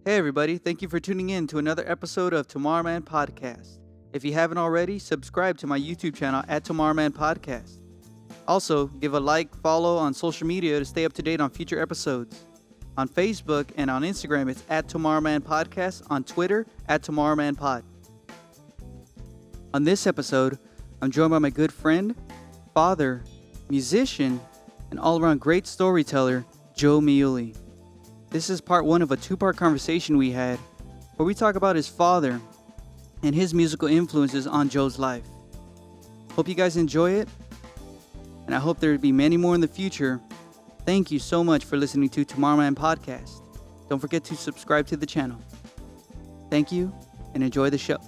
Hey everybody, thank you for tuning in to another episode of Tomorrowman Podcast. If you haven't already, subscribe to my YouTube channel at Tomorrowman Podcast. Also, give a like, follow on social media to stay up to date on future episodes. On Facebook and on Instagram, it's at Tomorrowman Podcast. On Twitter, at Tomorrowman Pod. On this episode, I'm joined by my good friend, father, musician, and all-around great storyteller, Joe Miulli. This is part one of a two-part conversation we had where we talk about his father and his musical influences on Joe's life. Hope you guys enjoy it, and I hope there will be many more in the future. Thank you so much for listening to Tomorrowman Podcast. Don't forget to subscribe to the channel. Thank you, and enjoy the show.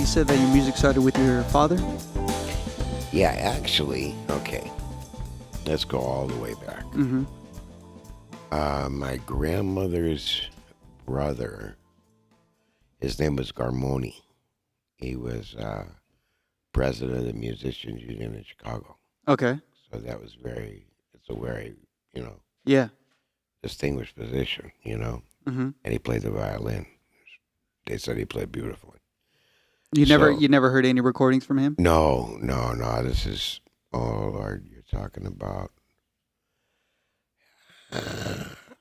Said that your music started with your father? Yeah, actually, okay. Let's go all the way back. Mm-hmm. My grandmother's brother, his name was Garr Mooney. He was president of the Musicians Union in Chicago. Okay. So that was it's a very, Yeah. distinguished position, Mm-hmm. And he played the violin. They said he played beautifully. You never heard any recordings from him? No. This is, oh Lord, you're talking about.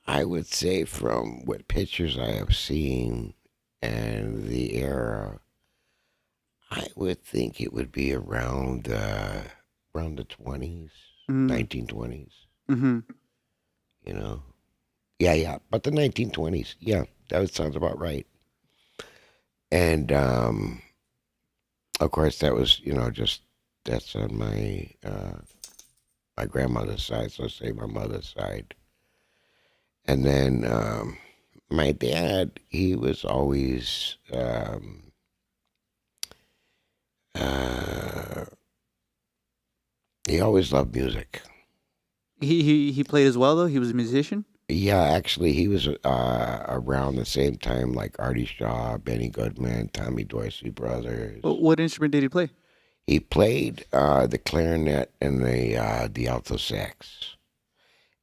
I would say from what pictures I have seen and the era, I would think it would be around the 20s, 1920s. Mm-hmm. Yeah, but the 1920s, yeah, that sounds about right. And of course, that was, that's on my grandmother's side, so say my mother's side. And then my dad, he was always, he always loved music. He played as well, though? He was a musician? Yeah, actually, he was around the same time like Artie Shaw, Benny Goodman, Tommy Dorsey Brothers. What instrument did he play? He played the clarinet and the alto sax.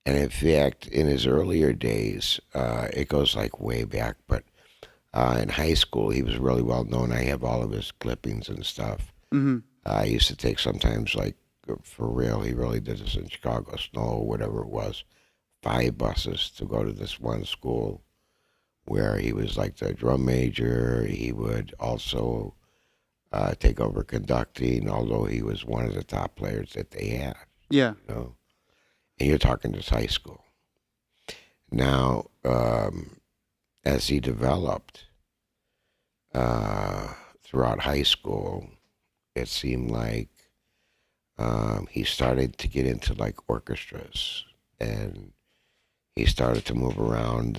And in fact, in his earlier days, it goes like way back, but in high school, he was really well known. I have all of his clippings and stuff. Mm-hmm. I used to take sometimes, like, for real, he really did this in Chicago, Snow, whatever it was, 5 buses to go to this one school where he was like the drum major. He would also take over conducting, although he was one of the top players that they had. Yeah. And you're talking just high school. Now, as he developed throughout high school, it seemed like he started to get into like orchestras, and he started to move around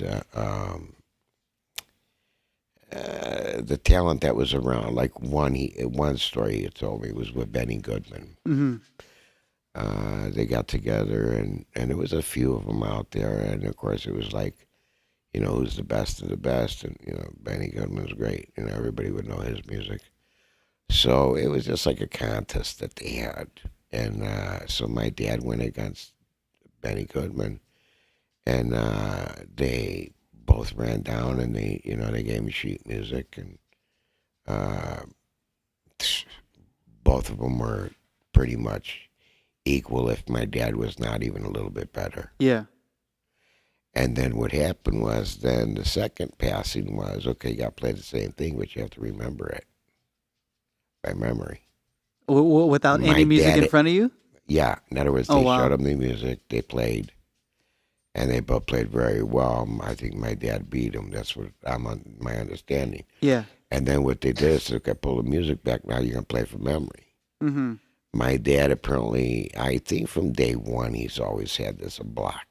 the talent that was around. Like one story he told me was with Benny Goodman. Mm-hmm. They got together, and there was a few of them out there, and of course it was like, who's the best of the best, and Benny Goodman was great, everybody would know his music. So it was just like a contest that they had, and so my dad went against Benny Goodman. And they both ran down, and they gave me sheet music, and both of them were pretty much equal, if my dad was not even a little bit better. Yeah. And then what happened was, then the second passing was, okay, you got to play the same thing, but you have to remember it by memory. Without any music in front of you? Yeah. In other words, they showed them the music, they played. And they both played very well. I think my dad beat him. That's what my understanding. Yeah. And then what they did is they pull the music back. Now you're going to play from memory. Mm-hmm. My dad apparently, I think from day one, he's always had this a block.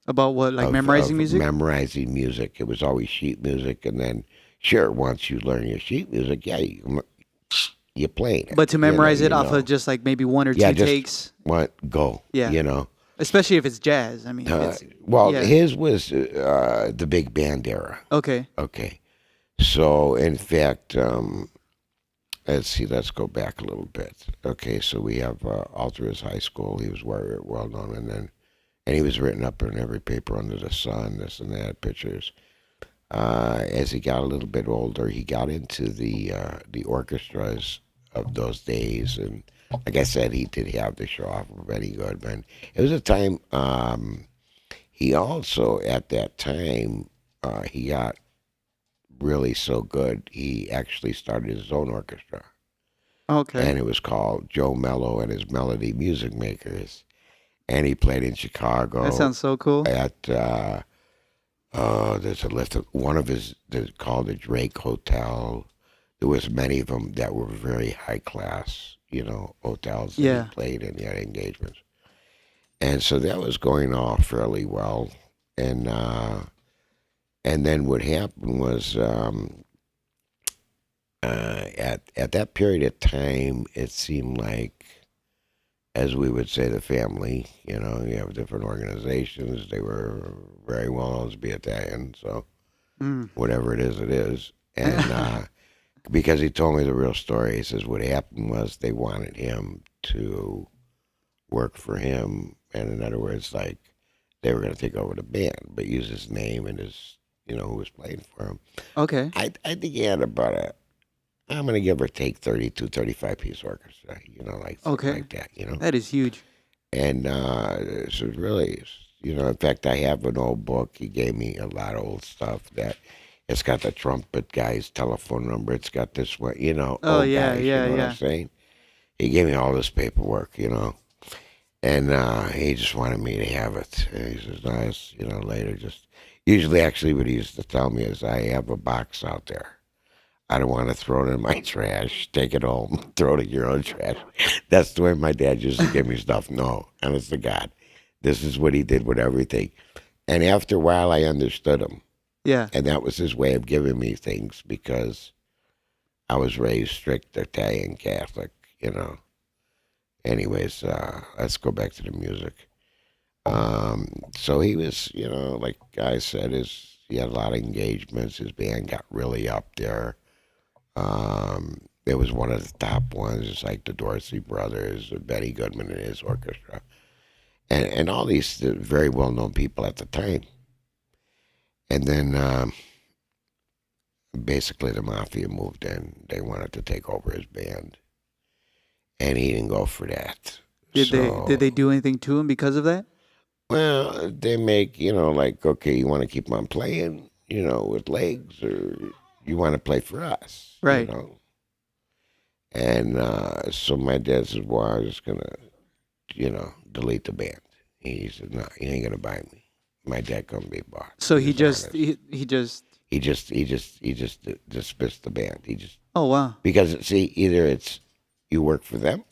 About what, like memorizing music? Memorizing music. It was always sheet music. And then, sure, once you learn your sheet music, yeah, you're playing it. But to memorize it off of just like maybe one or two takes? Go. Yeah. Especially if it's jazz. I mean, it's Well, yeah. his was the big band era. Okay. Okay. So, in fact, let's see, let's go back a little bit. Okay, so we have all through his high school, he was very well known, and he was written up in every paper under the sun, this and that, pictures. As he got a little bit older, he got into the orchestras of those days, and like I said, he did have the show off of Benny Goodman. It was a time. He also at that time he got really so good. He actually started his own orchestra, Okay. and it was called Joe Mello and his Melody Music Makers. And he played in That Chicago sounds so cool. at there's a list of one of his that's called the Drake Hotel. There was many of them that were very high class, hotels that Yeah. he played in. He had engagements, and so that was going off fairly well. And and then what happened was at that period of time, it seemed like, as we would say, the family. You have different organizations. They were very well known to be Italian, so Mm. whatever it is, it is. And because he told me the real story, he says what happened was they wanted him to work for him, and in other words, like they were going to take over the band, but use his name and his, who was playing for him. Okay. I think he had about I'm going to give or take 32, 35 piece orchestra, like something Okay. like that. That is huge. And so it really, in fact, I have an old book. He gave me a lot of old stuff that it's got the trumpet guy's telephone number. It's got this one, Oh old yeah, guys, yeah, what yeah. I'm saying? He gave me all this paperwork, and he just wanted me to have it. And he says, nice, later just, usually actually what he used to tell me is I have a box out there. I don't want to throw it in my trash. Take it home. Throw it in your own trash. That's the way my dad used to give me stuff. No, honest to God. This is what he did with everything. And after a while, I understood him. Yeah. And that was his way of giving me things because I was raised strict Italian Catholic. Anyways, let's go back to the music. So he was, like I said, he had a lot of engagements. His band got really up there. It was one of the top ones. It's like the Dorsey Brothers, Benny Goodman and his orchestra, and all these very well known people at the time. And then basically the mafia moved in. They wanted to take over his band, and he didn't go for that. Did they do anything to him because of that? Well, they make like, okay, you want to keep on playing, with legs, or you want to play for us, Right. And so my dad says, well, I'm just going to, delete the band. He said, no, you ain't going to buy me. My dad couldn't be bought. So He's honest. he just. He just dismissed the band. Oh wow. Because see, either it's you work for them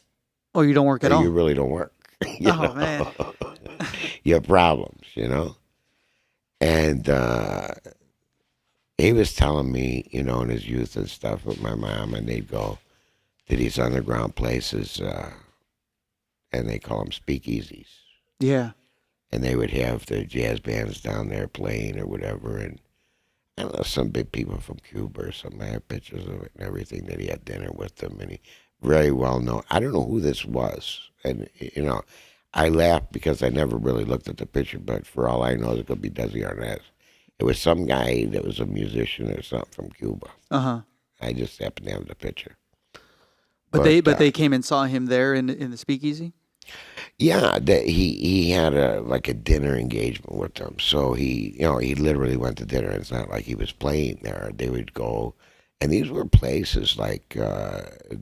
Oh, you don't work at or all. you really don't work. You Oh know? man. You have problems, And he was telling me, in his youth and stuff with my mom, and they'd go to these underground places, and they call them speakeasies. Yeah. And they would have the jazz bands down there playing or whatever. And I don't know, some big people from Cuba or something. I have pictures of it and everything that he had dinner with them. And he very well known. I don't know who this was. And, I laughed because I never really looked at the picture, but for all I know, it could be Desi Arnaz. It was some guy that was a musician or something from Cuba. Uh-huh. I just happened to have the picture. But they came and saw him there in the speakeasy? Yeah, he had a dinner engagement with them. So he literally went to dinner. It's not like he was playing there. They would go, and these were places like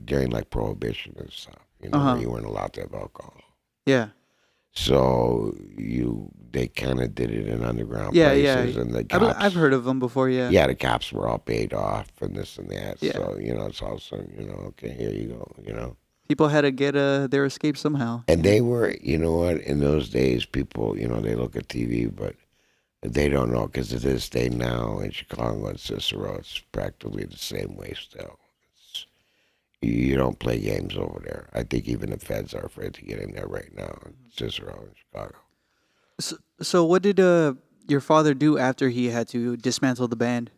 during like Prohibition and stuff. Where you weren't allowed to have alcohol. Yeah. So they kind of did it in underground places, and the cops. I've heard of them before. Yeah. Yeah, the cops were all paid off and this and that. Yeah. So it's all of a sudden, okay, here you go. People had to get their escape somehow. And they were, what, in those days, people, they look at TV, but they don't know, because to this day now in Chicago and Cicero, it's practically the same way still. You don't play games over there. I think even the feds are afraid to get in there right now in Cicero in Chicago. So what did your father do after he had to dismantle the band?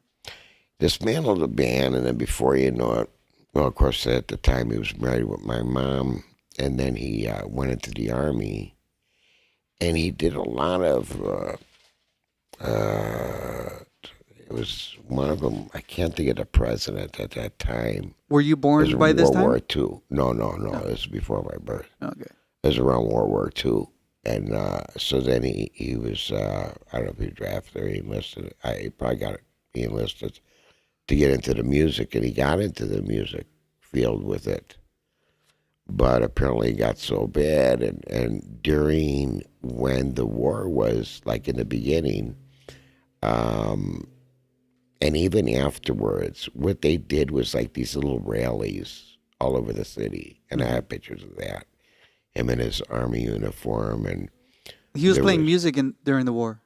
Dismantled the band, and then before you know it, well, of course, at the time he was married with my mom, and then he went into the army, and he did a lot of. It was one of them. I can't think of the president at that time. Were you It was born by in this World time? War II. No, Oh, it was before my birth. okay. It was around World War II. And so then he was, I don't know if he drafted or he enlisted. He probably he enlisted to get into the music, and he got into the music field with it. But apparently it got so bad, and during when the war was, like in the beginning, um, and even afterwards, what they did was like these little rallies all over the city, and I Hmm. have pictures of that. Him in his army uniform, and He was there playing was music during the war.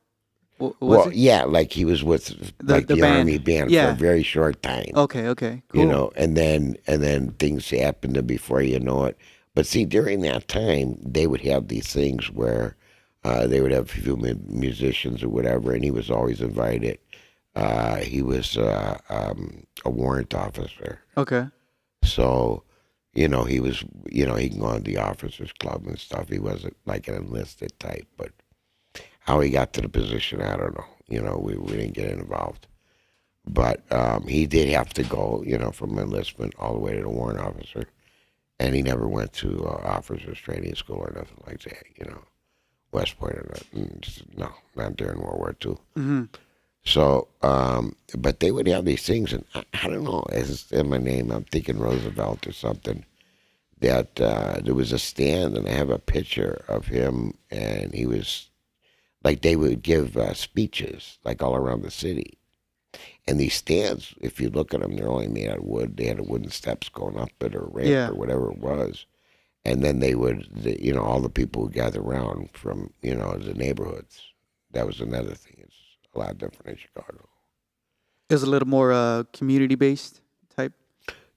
Was well, he? yeah, like he was with The like the the band. army band for a Yeah. very short time, Okay. Okay. Cool. and then things happened, and before you know it. But see, during that time, they would have these things where they would have a few musicians or whatever, and he was always invited. He was a warrant officer, Okay. so he was he can go on the officers club and stuff. He wasn't like an enlisted type, but how he got to the position, I don't know. We didn't get involved. But he did have to go, from enlistment all the way to the warrant officer. And he never went to officers training school or nothing like that. West Point or nothing. No, not during World War II. Hmm. So, but they would have these things, and I don't know, as in my name, I'm thinking Roosevelt or something, that there was a stand, and I have a picture of him, and he was, like, they would give speeches, like, all around the city. And these stands, if you look at them, they're only made out of wood. They had wooden steps going up it or ramp Yeah. or whatever it was. And then all the people would gather around from, the neighborhoods. That was another thing. It's a lot different in Chicago. It was a little more community based type.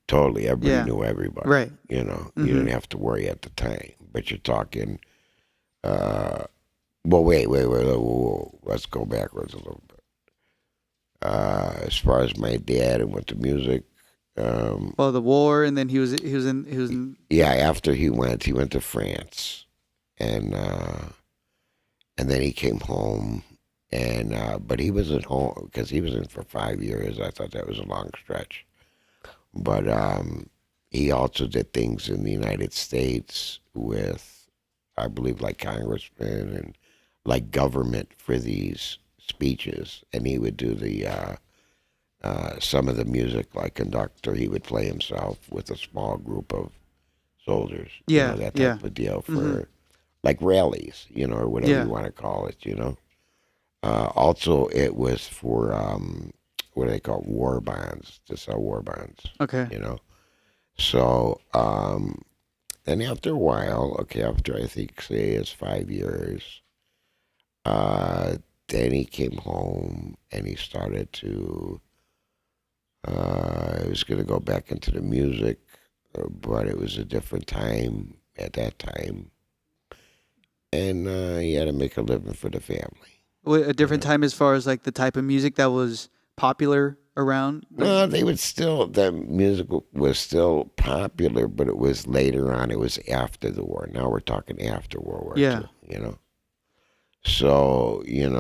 Totally. Everybody Yeah. knew everybody. Right. You didn't have to worry at the time. But you're talking, well, wait. Whoa. Let's go backwards a little bit. As far as my dad and with the music, Well, the war, and then he was in. yeah, after he went to France, and then he came home, and but he was at home because he was in for 5 years. I thought that was a long stretch, but he also did things in the United States with, I believe, like congressmen and like government for these speeches, and he would do the some of the music, like conductor. He would play himself with a small group of soldiers, Yeah. that Yeah. type of deal Hmm. for like rallies, or whatever Yeah. you want to call it. Also, it was for what do they call it? War bonds, to sell war bonds. Okay. You know, so and after a while, okay, after I think say it's 5 years, uh, then he came home and he started to. He was going to go back into the music, but it was a different time at that time, and he had to make a living for the family. A different time as far as like the type of music that was popular around. No, the music was still popular, but it was later on. It was after the war. Now we're talking after World War Yeah. II. So, being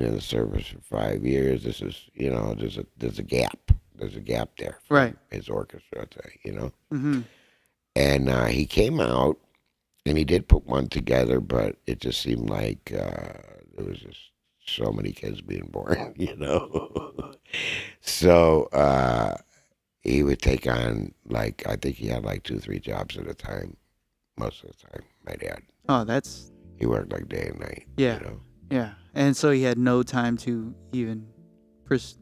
in the service for 5 years, this is, there's a gap. There's a gap there from Right. his orchestra. Hmm. And he came out, and he did put one together, but it just seemed like there was just so many kids being born. So he would take on, like, I think he had like 2, 3 jobs at a time, most of the time, my dad. Oh, that's He worked like day and night. yeah. Yeah. And so he had no time to even mess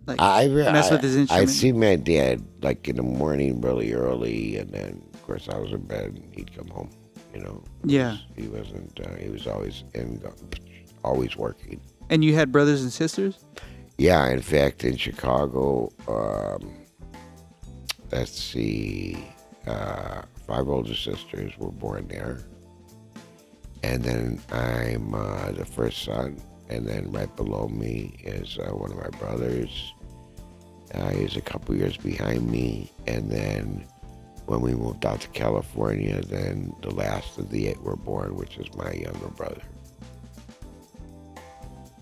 with his I instrument. see my dad like in the morning really early, and then of course I was in bed and he'd come home. Yeah. He wasn't. He was always working. And you had brothers and sisters? Yeah, in fact, in Chicago, let's see, 5 older sisters were born there, And then I'm the first son. And then right below me is one of my brothers. He's a couple years behind me. And then when we moved out to California, then the last of the 8 were born, which is my younger brother.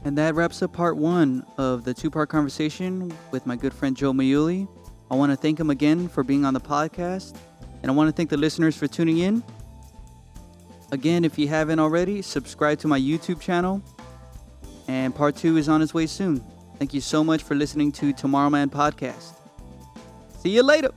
And that wraps up part 1 of the 2-part conversation with my good friend Joe Miulli. I want to thank him again for being on the podcast. And I want to thank the listeners for tuning in. Again, if you haven't already, subscribe to my YouTube channel. And part 2 is on its way soon. Thank you so much for listening to Tomorrowman Podcast. See you later.